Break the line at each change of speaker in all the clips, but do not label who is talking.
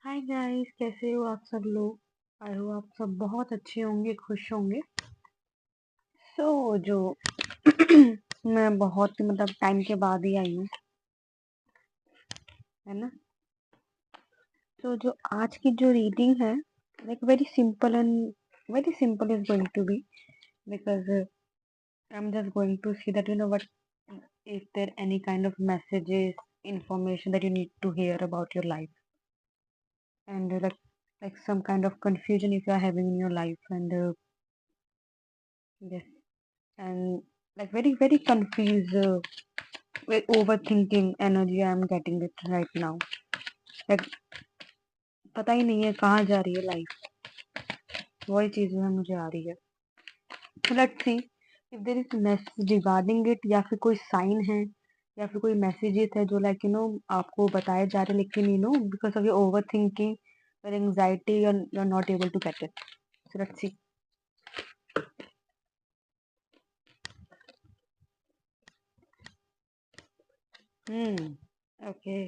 Hi guys, कैसे हो आप सब लोग। आई हो आप सब बहुत अच्छे होंगे, खुश होंगे। जो मैं बहुत मतलब टाइम के बाद ही आई हूँ, है ना। जो आज की जो रीडिंग है, like very simple is going to be, because I am just going to see that what is there any kind of messages, information that you need to hear about your life, and like some kind of confusion if you are having in your life, and yes, and like very confused, with overthinking energy I am getting it right now. Like पता ही नहीं है कहाँ जा रही है life, वही चीज में मुझे आ रही है। So let's see if there is message regarding it, या फिर कोई साइन है, या फिर कोई मैसेजेस है जो लाइक आपको बताए जा रहे, लेकिन because of your over thinking और anxiety you are not able to get it. So let's see. Okay.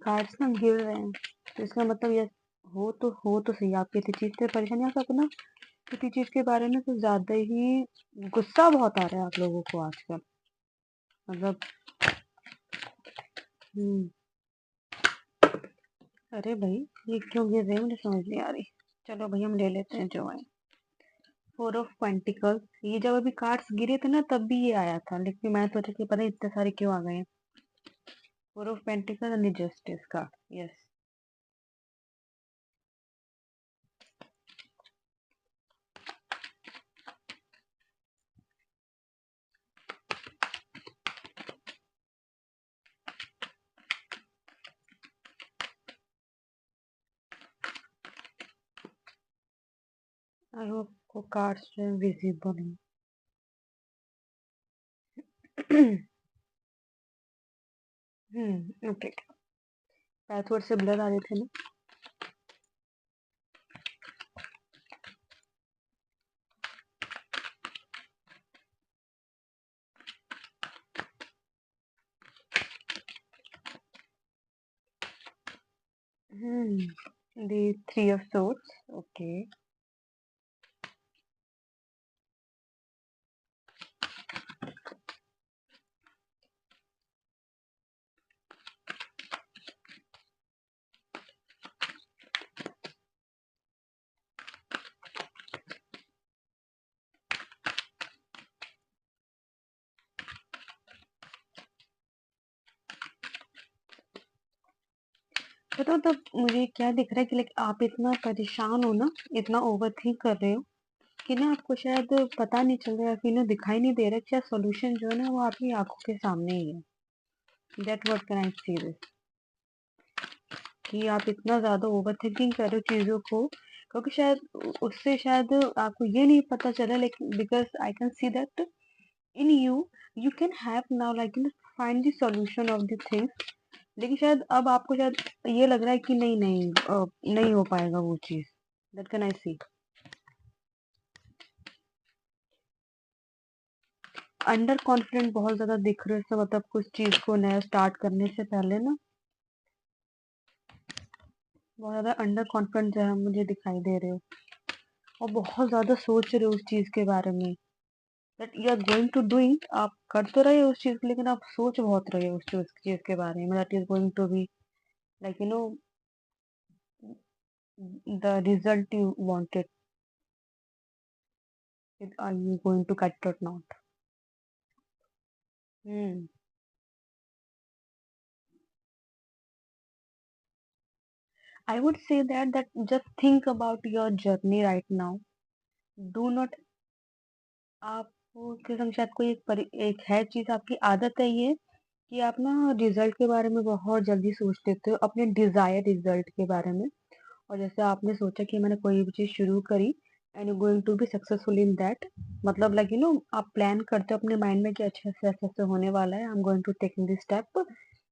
Cards ना गिर रहे हैं, तो इसका मतलब ये हो तो सही, आप किसी चीज से परेशान, या फिर अपना किसी चीज के बारे में कुछ ज्यादा ही गुस्सा बहुत आ रहा है आप लोगों को आजकल। मतलब हम्म अरे भाई, ये क्यों गिर रहे हैं मुझे समझ नहीं आ रही। चलो भाई, हम ले लेते हैं जो है। 4 ऑफ पेंटिकल्स, ये जब अभी कार्ड्स गिरे थे ना तब भी ये आया था, लेकिन मैं सोचा कि पता नहीं इतने सारे क्यों आ गए हैं। 4 ऑफ पेंटिकल्स एंड जस्टिस का। यस। आई होप को कार्ड्स जो है विजिबल है। ओके। पासवर्ड से ब्लर आ रहे थे ना। The 3 of Swords. Okay. पता तब मुझे क्या दिख रहा है कि लाइक आप इतना परेशान हो ना, इतना ओवर थिंक कर रहे हो कि ना आपको शायद पता नहीं चल रहा है, फिर ना दिखाई नहीं दे रहा कि सॉल्यूशन जो है ना वो आपकी आंखों के सामने ही है। That what can I see this, कि आप इतना ज्यादा ओवर थिंकिंग कर रहे हो चीजों को, क्योंकि शायद उससे शायद आपको ये नहीं पता चला, लेकिन because I can see that in you you can have now like find the solution of the things, लेकिन शायद अब आपको शायद ये लग रहा है कि नहीं नहीं, नहीं हो पाएगा वो चीज। That can I see. Under confident बहुत ज्यादा दिख रहे हो, मतलब कुछ चीज को नया स्टार्ट करने से पहले ना बहुत ज्यादा अंडर कॉन्फिडेंट जो है मुझे दिखाई दे रहे हो, और बहुत ज्यादा सोच रहे हो उस चीज के बारे में, that you are going to doing, आप कर तो रहे हो उस चीज को, लेकिन आप सोच बहुत रहे हो उस चीज के बारे में, that is going to be like the result you wanted, are you going to get it not. Hmm I would say that just think about your journey right now. Do not, आपको के संग शायद कोई एक है चीज, आपकी आदत है ये कि आप ना रिजल्ट के बारे में बहुत जल्दी सोच लेते हो, अपने डिजायर रिजल्ट के बारे में। और जैसे आपने सोचा कि मैंने कोई भी चीज शुरू करी and you going to be successful in that, मतलब लाइक आप प्लान करते हो अपने माइंड में कि अच्छे से ऐसे ऐसे होने वाला है, I am going to taking this step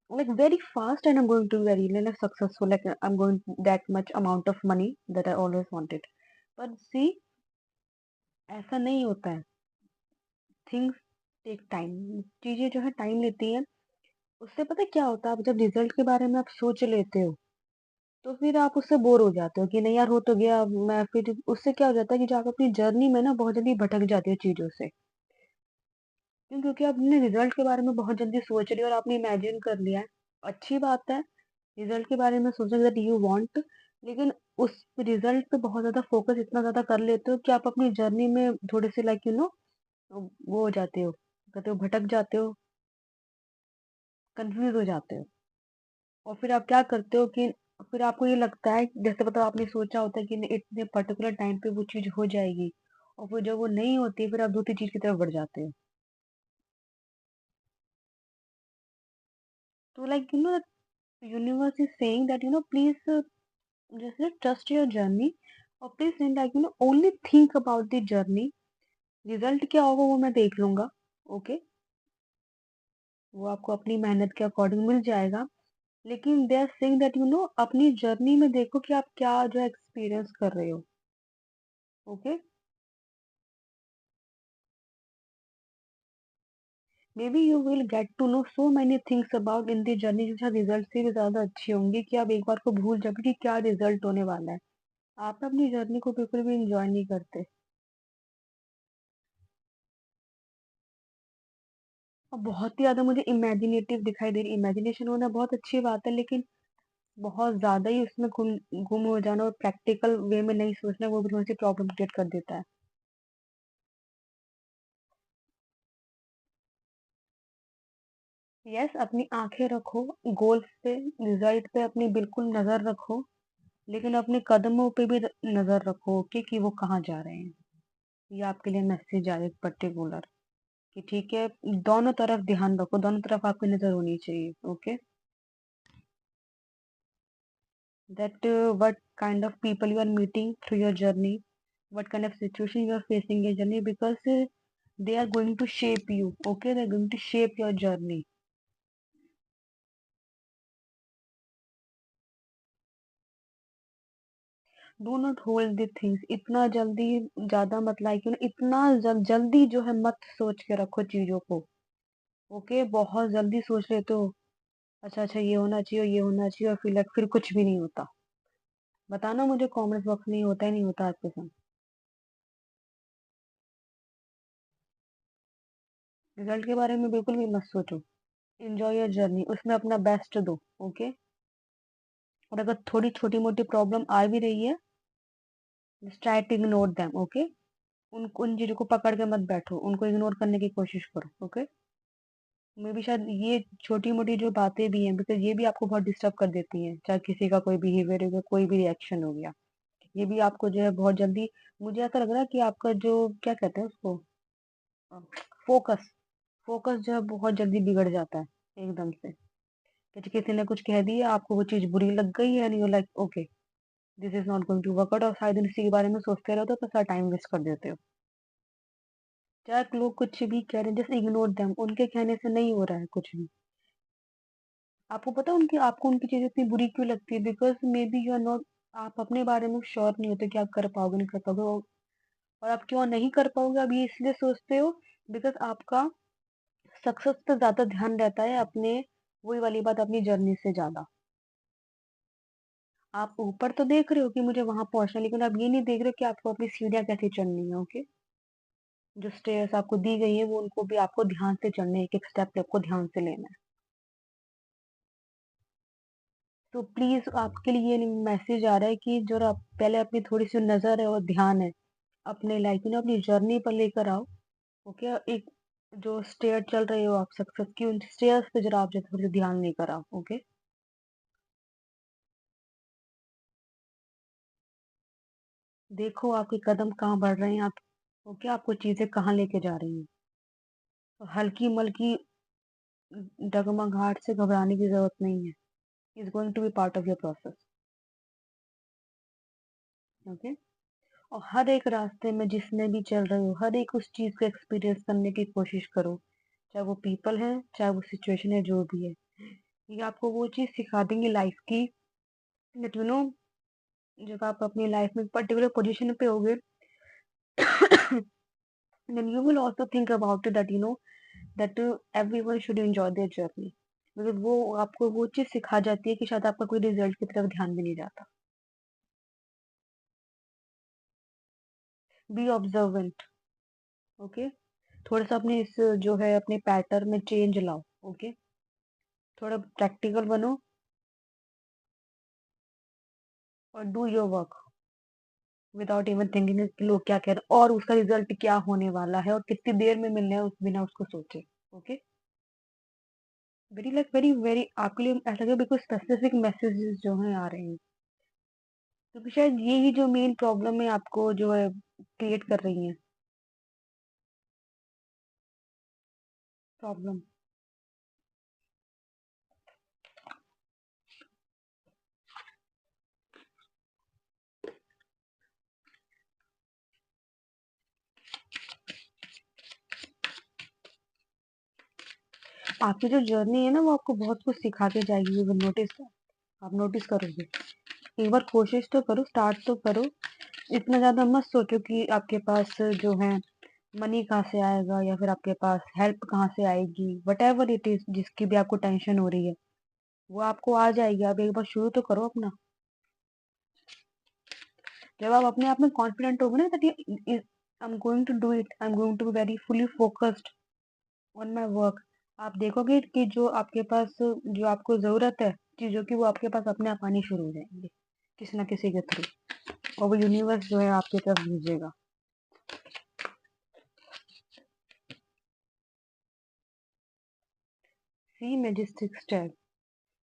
like very fast, and I'm going to be very like successful, like I'm going that much amount of money that I always wanted. But see, ऐसा नहीं होता है। Things take time, चीजें जो है time लेती हैं। उससे पता है क्या होता है, आप जब रिजल्ट के बारे में आप सोच लेते हो, तो फिर आप उससे बोर हो जाते हो कि नहीं यार हो तो गया, अब मैं फिर उससे क्या हो जाता है कि जो आप अपनी जर्नी में ना बहुत जल्दी भटक जाती हो चीज़ों से। क्यों? क्योंकि आपने रिजल्ट के बारे में बहुत जल्दी सोच लिया और आपने इमेजिन कर लिया है। अच्छी बात है, रिजल्ट के बारे में सोचना दैट यू वांट, लेकिन उस रिजल्ट पे बहुत ज़्यादा फोकस इतना ज़्यादा कर लेते हो कि आप अपनी जर्नी में थोड़े से लाइक वो हो जाते हो, कहते हो भटक जाते हो, कंफ्यूज हो जाते हो। और फिर आप क्या करते हो कि फिर आपको ये लगता है जैसे मतलब आपने सोचा होता है कि नहीं, इतने पर्टिकुलर टाइम पे वो चीज़ हो जाएगी, और फिर जब वो नहीं होती फिर आप दूसरी चीज़ की तरफ बढ़ जाते हो। तो like universe is saying that please जैसे ट्रस्ट योर जर्नी, और please like only think about the journey. Result क्या होगा वो मैं देख लूंगा, ओके, वो आपको अपनी मेहनत के अकॉर्डिंग मिल जाएगा। लेकिन दे आर सेइंग दैट अपनी जर्नी में देखो कि आप क्या जो एक्सपीरियंस कर रहे हो, okay. Maybe you will get to know so many things about in the journey जो शायद रिजल्ट से भी ज्यादा अच्छी होंगी, कि आप एक बार को भूल जाओगे कि क्या रिजल्ट होने वाला है। आप अपनी जर्नी को बिल्कुल भी इंजॉय नहीं करते। और बहुत ही ज़्यादा मुझे इमेजिनेटिव दिखाई दे रही, इमेजिनेशन होना बहुत अच्छी बात है, लेकिन बहुत ज़्यादा ही उसमें गुम गुम हो जाना और प्रैक्टिकल वे में नहीं सोचना, वो भी थोड़ी सी प्रॉब्लम क्रिएट कर देता है। यस, अपनी आंखें रखो गोल्स पे, रिजल्ट पे अपनी बिल्कुल नज़र रखो, लेकिन अपने कदमों पे भी नज़र रखो, कि वो कहाँ जा रहे हैं। ये आपके लिए मैसेज आए पर्टिकुलर, कि ठीक है, दोनों तरफ ध्यान रखो, दोनों तरफ आपकी नज़र होनी चाहिए, okay. That what kind of people you are meeting through your journey, what kind of situation you are facing in your journey, because they are going to shape you, okay, they're going to shape your journey. Do not hold the things, इतना जल्दी ज्यादा मत like इतना जल्दी जो है मत सोच के रखो चीजों को, ओके। बहुत जल्दी सोच लेते हो, अच्छा अच्छा ये होना चाहिए, ये होना चाहिए, और फिर कुछ भी नहीं होता। बताना मुझे कमेंट बॉक्स, नहीं होता ही नहीं होता आपके साथ। रिजल्ट के बारे में बिल्कुल भी मत सोचो, एंजॉय योर जर्नी, उसमें अपना बेस्ट दो, ओके। और अगर थोड़ी छोटी मोटी प्रॉब्लम आ भी रही है, just try to ignore them, okay. उन उन चीजों को पकड़ के मत बैठो, उनको इग्नोर करने की कोशिश करो, ओके। मे भी शायद ये छोटी मोटी जो बातें भी हैं, बिकॉज ये भी आपको बहुत डिस्टर्ब कर देती हैं, चाहे किसी का कोई बिहेवियर हो गया, कोई भी रिएक्शन हो गया, ये भी आपको जो है बहुत जल्दी, मुझे ऐसा लग रहा है कि आपका जो क्या कहते हैं उसको, फोकस, फोकस जो है बहुत जल्दी बिगड़ जाता है एकदम से, कि किसी ने कुछ कह दिया, आपको वो चीज बुरी लग गई है, and you like okay, this is not going to work out, और सारे दिन इसी के बारे में सोचते रहते हो, तो सारा टाइम वेस्ट कर देते हो। चाहे लोग कुछ भी कह रहे हैं, जस्ट इग्नोर देम, उनके कहने से नहीं हो रहा है कुछ भी। आपको पता है उनकी आपको उनकी चीजें इतनी बुरी क्यों लगती है, because maybe you are not, आप अपने बारे में श्योर नहीं होते कि आप कर पाओगे नहीं कर पाओगे, और आप क्यों नहीं कर पाओगे, आप ये इसलिए सोचते हो बिकॉज आपका सक्सेस पे ज्यादा ध्यान रहता है अपने, वही वाली बात, अपनी जर्नी से ज्यादा। आप ऊपर तो देख रहे हो कि मुझे वहां पहुंचना है, लेकिन आप ये नहीं देख रहे हो कि आपको अपनी सीढ़ियां कैसे चढ़नी है, ओके। जो स्टेयर्स आपको दी गई है वो उनको भी आपको ध्यान से चढ़ने, एक एक स्टेप आपको ध्यान से लेना है। तो प्लीज आपके लिए ये मैसेज आ रहा है कि जो आप पहले अपनी थोड़ी सी नजर है और ध्यान है अपने लाइफ में अपनी जर्नी पर लेकर आओ, ओके। एक जो स्टेयर चल रहे हो आप सक्सेस की, उन स्टेयर्स पे जरा आप जो थोड़ी ध्यान लेकर आओ, ओके। देखो आपके कदम कहाँ बढ़ रहे हैं, आप ओके, आपको चीजें कहाँ लेके जा रही हैं। तो हल्की मल्की डगमगाहट से घबराने की जरूरत नहीं है, is going to be part of your process, okay. और हर एक रास्ते में जिसमें भी चल रहे हो, हर एक उस चीज को एक्सपीरियंस करने की कोशिश करो, चाहे वो पीपल है, चाहे वो सिचुएशन है, जो भी है, ये आपको वो चीज सिखा देंगी लाइफ की, दैट जब आप अपनी लाइफ में पर्टिकुलर पोजीशन पे होगे, then you will also think about it that that everyone should enjoy their journey, because वो आपको वो चीज़ सिखा जाती है कि शायद आपका कोई रिज़ल्ट की तरफ ध्यान भी नहीं जाता। Be observant, okay? थोड़ा-सा अपने इस जो है अपने पैटर्न में चेंज लाओ, ओके? थोड़ा प्रैक्टिकल बनो और do your work without even thinking कि लोग क्या कह रहे हैं और उसका रिज़ल्ट क्या होने वाला है और कितनी देर में मिलना है उस बिना उसको सोचे, ओके? वेरी वेरी आपके लिए ऐसा लगे बिल्कुल स्पेसिफिक मैसेजेस जो हैं आ रहे हैं। क्योंकि शायद यही जो मेन प्रॉब्लम है आपको जो है क्रिएट कर रही हैं प्रॉब्लम। आपकी जो जर्नी है ना वो आपको बहुत कुछ सिखा के जाएगी, यू विल नोटिस आप नोटिस करोगे। एक बार कोशिश तो करो, स्टार्ट तो करो। इतना ज़्यादा मत सोचो कि आपके पास जो है मनी कहाँ से आएगा या फिर आपके पास हेल्प कहाँ से आएगी, व्हाटएवर इट इज़ जिसकी भी आपको टेंशन हो रही है, वो आपको आ जाएगी। आप एक बार शुरू तो करो अपना। जब आप अपने आप में कॉन्फिडेंट होगे ना that I am going to do it, I am going to be very fully focused on my work, आप देखोगे कि जो आपके पास जो आपको ज़रूरत है चीज़ों की वो आपके पास अपने आप आनी शुरू हो जाएँगी, किसी न किसी के थ्रू और वो यूनिवर्स जो है आपकी तरफ भेजेगा। See majestic step,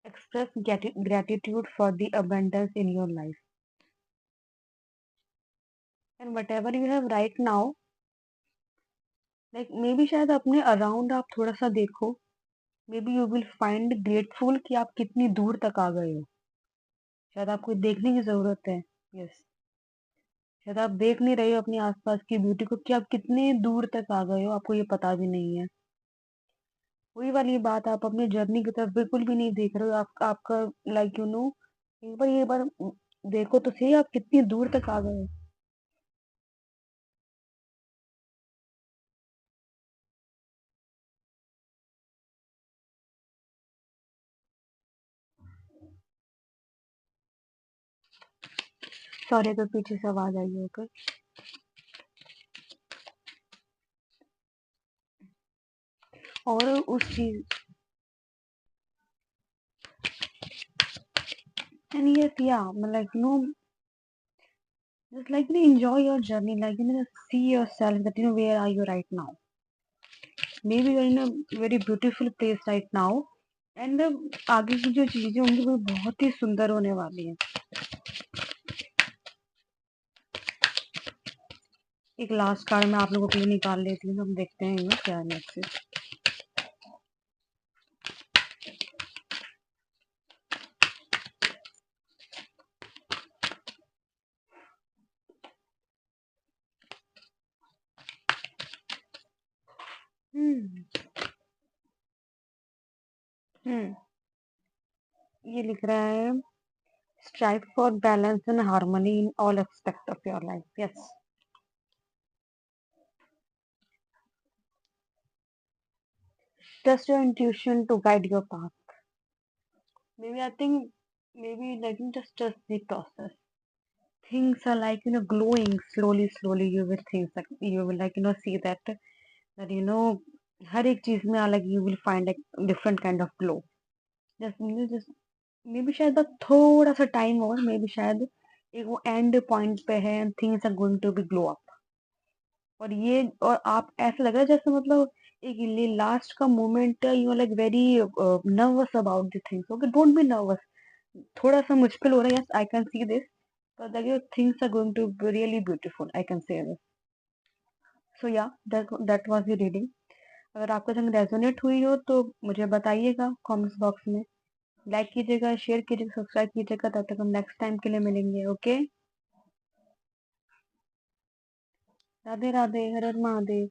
express gratitude for the abundance in your life and whatever you have right now, like may be शायद अपने अराउंड आप थोड़ा सा देखो, may be you will find grateful कि आप कितनी दूर तक आ गए हो। शायद आपको देखने की जरूरत है। यस, शायद आप देख नहीं रहे हो अपने आसपास की ब्यूटी को कि आप कितने दूर तक आ गए हो, आपको ये पता भी नहीं है। वही वाली बात, आप अपनी जर्नी की तरफ बिल्कुल भी नहीं देख रहे हो। आपका लाइक एक बार देखो तो सही आप कितनी दूर तक आ गए हो। सॉरी अगर पीछे से आवाज आई हो तो। और उस चीज एंड यस या like just like enjoy your journey, like just see yourself that where are you right now. Maybe you're in a very beautiful place right now and आगे की जो चीजें होंगी वो बहुत ही सुंदर होने वाली है। एक लास्ट कार्ड मैं आप लोगों के लिए निकाल लेती हूँ, हम देखते हैं ये क्या है नेक्स्ट। हम्म हम्म ये लिख रहा है strive for balance and harmony in all aspect of your life. Yes, trust your intuition to guide your path. Maybe I think maybe like just trust the process. Things are like glowing slowly. You will think like you will see that हर एक चीज में अलग you will find like different kind of glow. Just maybe शायद बस थोड़ा सा time और maybe शायद एक वो एंड पॉइंट पे है and things are going to be glow up. और आप ऐसा लग रहा है जैसे मतलब एक लास्ट का moment you like very nervous about the things. Okay, don't be nervous. थोड़ा सा मुश्किल हो रहा है, yes I can see this, but like your things are going to be really beautiful, I can say this. So yeah, that was the reading. अगर आपके संग resonate हुई हो तो मुझे बताइएगा कमेंट्स बॉक्स में। लाइक कीजिएगा, शेयर कीजिएगा, सब्सक्राइब कीजिएगा। तब तक हम नेक्स्ट टाइम के लिए मिलेंगे। ओके, राधे राधे, हर हर महादेव।